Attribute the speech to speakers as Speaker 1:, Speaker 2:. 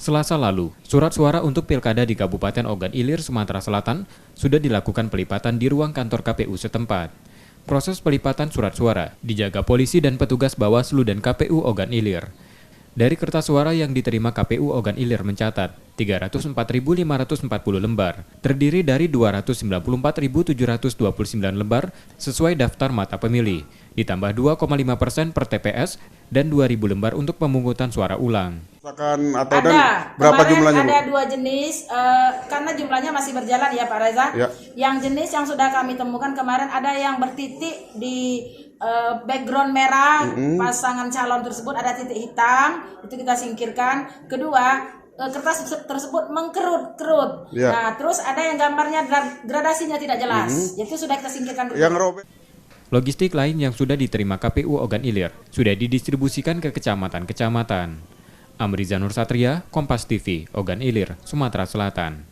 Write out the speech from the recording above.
Speaker 1: Selasa lalu, surat suara untuk pilkada di Kabupaten Ogan Ilir, Sumatera Selatan sudah dilakukan pelipatan di ruang kantor KPU setempat. Proses pelipatan surat suara dijaga polisi dan petugas Bawaslu dan KPU Ogan Ilir. Dari kertas suara yang diterima KPU Ogan Ilir mencatat 304.540 lembar, terdiri dari 294.729 lembar sesuai daftar mata pemilih, ditambah 2,5% per TPS dan 2.000 lembar untuk pemungutan suara ulang.
Speaker 2: Atau berapa jumlahnya, Bu?
Speaker 3: Ada dua jenis, karena jumlahnya masih berjalan ya Pak Reza. Ya. Yang jenis yang sudah kami temukan kemarin ada yang bertitik di background merah, pasangan calon tersebut ada titik hitam, itu kita singkirkan. Kedua, kertas tersebut mengkerut-kerut. Ya. Nah, terus ada yang gambarnya gradasinya tidak jelas, itu sudah kita singkirkan dulu.
Speaker 2: Yang robek.
Speaker 1: Logistik lain yang sudah diterima KPU Ogan Ilir sudah didistribusikan ke kecamatan-kecamatan. Amriza Nur Satria, Kompas TV, Ogan Ilir, Sumatera Selatan.